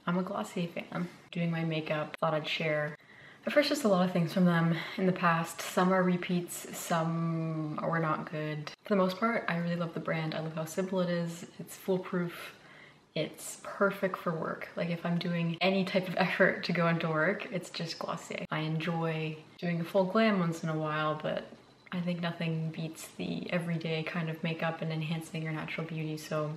I'm a Glossier fan. Doing my makeup, thought I'd share. I've purchased a lot of things from them in the past. Some are repeats, some were not good. For the most part, I really love the brand. I love how simple it is. It's foolproof. It's perfect for work. Like if I'm doing any type of effort to go into work, it's just Glossier. I enjoy doing a full glam once in a while, but I think nothing beats the everyday kind of makeup and enhancing your natural beauty, so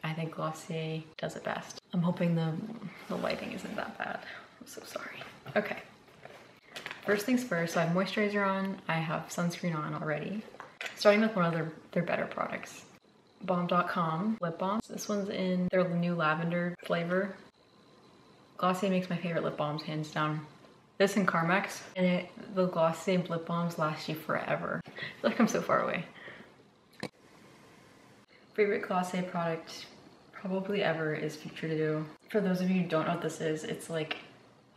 I think Glossier does it best. I'm hoping the lighting isn't that bad. I'm so sorry. Okay. First things first, so I have moisturizer on, I have sunscreen on already. Starting with one of their better products. Balm.com lip balm. This one's in their new lavender flavor. Glossier makes my favorite lip balms, hands down. This and Carmex, and the Glossier lip balms last you forever. I feel like I'm so far away. Favorite Glossier product probably ever is Future To Do. For those of you who don't know what this is, it's like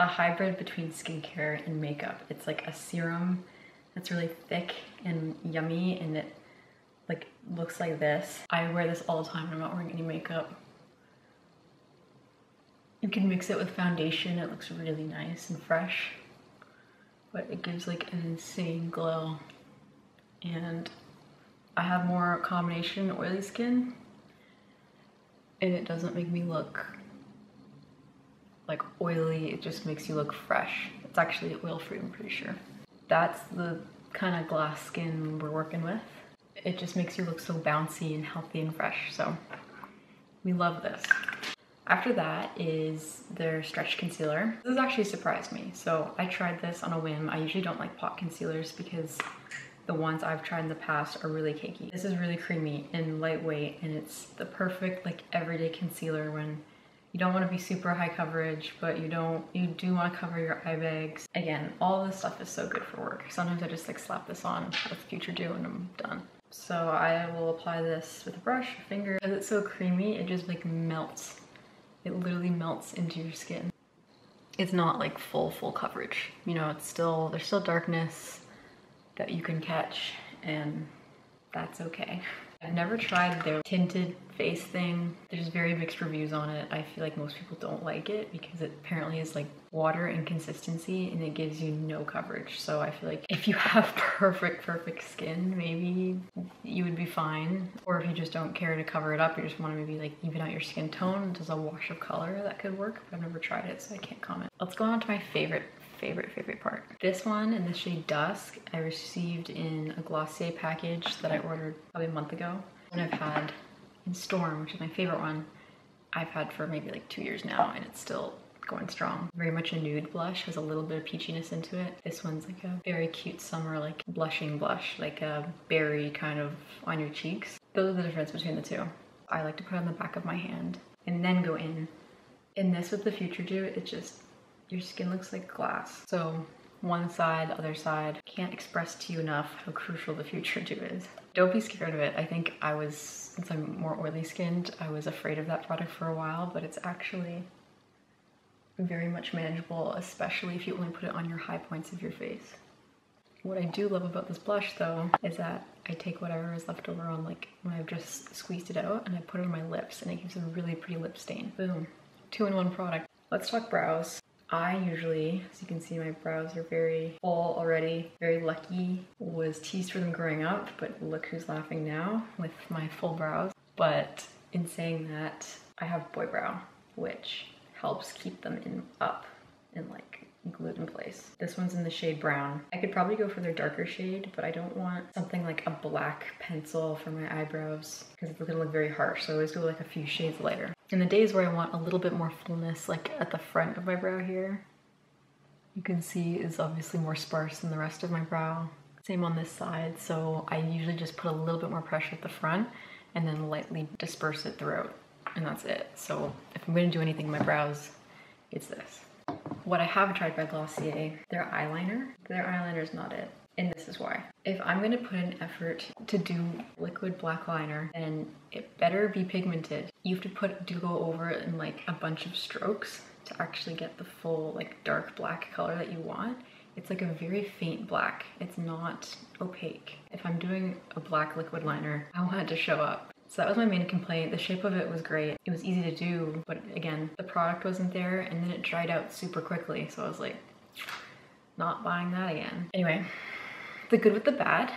a hybrid between skincare and makeup. It's like a serum that's really thick and yummy, and it like looks like this. I wear this all the time when I'm not wearing any makeup. You can mix it with foundation, it looks really nice and fresh, but it gives like an insane glow. And I have more combination oily skin, and it doesn't make me look like oily, it just makes you look fresh. It's actually oil-free, I'm pretty sure. That's the kind of glass skin we're working with. It just makes you look so bouncy and healthy and fresh, so we love this. After that is their stretch concealer. This has actually surprised me. So I tried this on a whim. I usually don't like pot concealers because the ones I've tried in the past are really cakey. This is really creamy and lightweight, and it's the perfect like everyday concealer when you don't want to be super high coverage, but you do want to cover your eye bags. Again, all this stuff is so good for work. Sometimes I just like slap this on with Future Do and I'm done. So I will apply this with a brush, a finger. Because it's so creamy, it just like melts. It literally melts into your skin. It's not like full coverage. You know, there's still darkness that you can catch, and that's okay. I've never tried their tinted face thing. There's very mixed reviews on it. I feel like most people don't like it because it apparently is like water in consistency and it gives you no coverage. So I feel like if you have perfect skin, maybe you would be fine. Or if you just don't care to cover it up, you just want to maybe like even out your skin tone, does a wash of color, that could work. But I've never tried it, so I can't comment. Let's go on to my favorite part. This one in the shade Dusk, I received in a Glossier package that I ordered probably a month ago. And I've had in Storm, which is my favorite one, I've had for maybe like 2 years now, and it's still going strong. Very much a nude blush, has a little bit of peachiness into it. This one's like a very cute summer like blushing blush, like a berry kind of on your cheeks. Those are the difference between the two. I like to put it on the back of my hand and then go in. In this with the Future Do, it just, your skin looks like glass. So one side, other side. Can't express to you enough how crucial the Future Do is. Don't be scared of it. I think since I'm more oily skinned, I was afraid of that product for a while, but it's actually very much manageable, especially if you only put it on your high points of your face. What I do love about this blush though, is that I take whatever is left over on like when I've just squeezed it out and I put it on my lips, and it gives a really pretty lip stain. Boom. 2-in-1 product. Let's talk brows. I usually, as you can see, my brows are very full already, very lucky. Was teased for them growing up, but look who's laughing now with my full brows. But in saying that, I have boy brow, which helps keep them up and like glued in place. This one's in the shade Brown. I could probably go for their darker shade, but I don't want something like a black pencil for my eyebrows because it's gonna look very harsh. So I always go like a few shades lighter. In the days where I want a little bit more fullness, like at the front of my brow here, you can see is obviously more sparse than the rest of my brow. Same on this side, so I usually just put a little bit more pressure at the front and then lightly disperse it throughout, and that's it. So if I'm gonna do anything in my brows, it's this. What I have tried by Glossier, their eyeliner is not it. And this is why. If I'm gonna put an effort to do liquid black liner, then it better be pigmented. You have to go over it in like a bunch of strokes to actually get the full like dark black color that you want. It's like a very faint black. It's not opaque. If I'm doing a black liquid liner, I want it to show up. So that was my main complaint. The shape of it was great. It was easy to do, but again, the product wasn't there and then it dried out super quickly. So I was like, not buying that again. Anyway, the good with the bad.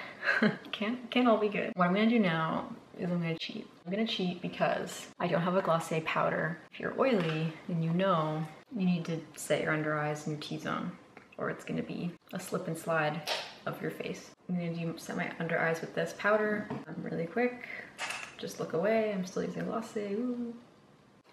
Can't all be good. What I'm gonna do now is I'm gonna cheat. I'm gonna cheat because I don't have a Glossier powder. If you're oily, then you know you need to set your under eyes and your T-zone, or it's gonna be a slip and slide of your face. I'm gonna set my under eyes with this powder. Really quick. Just look away. I'm still using Glossier. Ooh.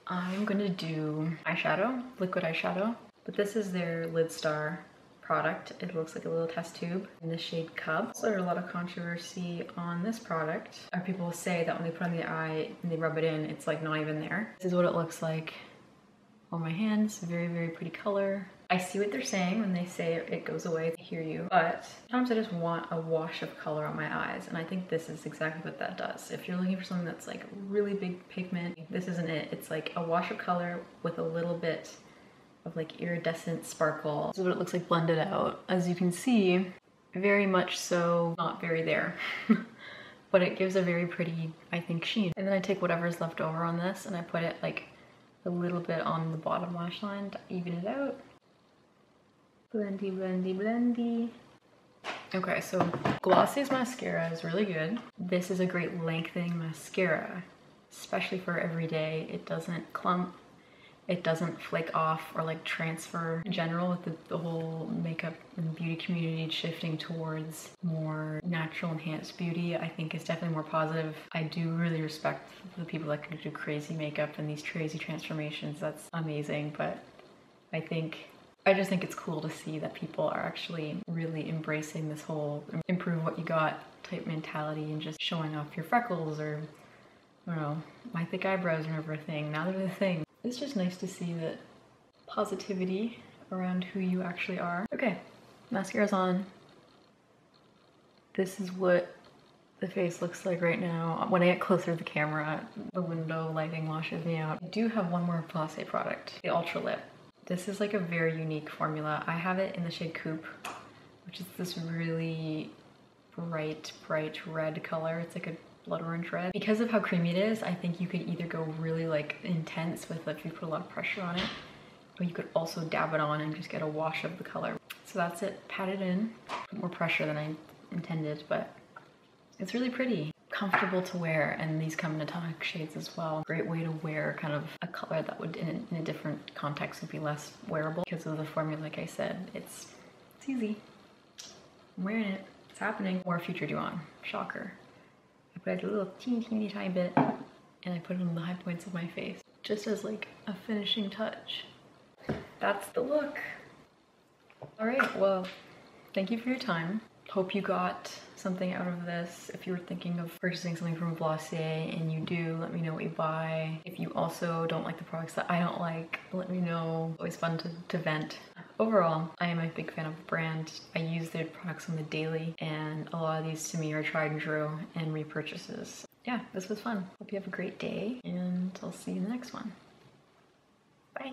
I'm gonna do eyeshadow, liquid eyeshadow, but this is their Lid Star product. It looks like a little test tube in the shade Cub. So there's a lot of controversy on this product. Or people say that when they put it on the eye and they rub it in, it's like not even there. This is what it looks like on my hands. Very, very pretty color. I see what they're saying when they say it goes away. I hear you, but sometimes I just want a wash of color on my eyes, and I think this is exactly what that does. If you're looking for something that's like really big pigment, this isn't it. It's like a wash of color with a little bit of like iridescent sparkle. This is what it looks like blended out. As you can see, very much so not very there, but it gives a very pretty, I think, sheen. And then I take whatever's left over on this and I put it like a little bit on the bottom lash line to even it out. Blendy, blendy, blendy. Okay, so Glossier's mascara is really good. This is a great lengthening mascara, especially for every day. It doesn't clump, it doesn't flake off or like transfer. In general, with the whole makeup and beauty community shifting towards more natural enhanced beauty, I think is definitely more positive. I do really respect the people that can do crazy makeup and these crazy transformations. That's amazing, but I just think it's cool to see that people are actually really embracing this whole improve what you got type mentality and just showing off your freckles or, I don't know, my thick eyebrows are never a thing. Now they're the thing. It's just nice to see that positivity around who you actually are. Okay, mascara's on. This is what the face looks like right now. When I get closer to the camera, the window lighting washes me out. I do have one more Glossier product, the Ultra Lip. This is like a very unique formula. I have it in the shade Coupe, which is this really bright red color. It's like a blood orange red. Because of how creamy it is, I think you could either go really like intense with like, if you put a lot of pressure on it, but you could also dab it on and just get a wash of the color. So that's it, pat it in. Put more pressure than I intended, but it's really pretty. Comfortable to wear, and these come in a tonic shades as well. Great way to wear kind of a color that would in a different context would be less wearable because of the formula. Like I said, it's easy. I'm wearing it. It's happening. More Future Dew on. Shocker. I put a little teeny tiny bit and I put it on the high points of my face just as like a finishing touch. That's the look. All right, well, thank you for your time. Hope you got something out of this. If you were thinking of purchasing something from Glossier and you do, let me know what you buy. If you also don't like the products that I don't like, let me know. Always fun to vent. Overall, I am a big fan of the brand. I use their products on the daily, and a lot of these to me are tried and true and repurchases. Yeah, this was fun. Hope you have a great day, and I'll see you in the next one. Bye.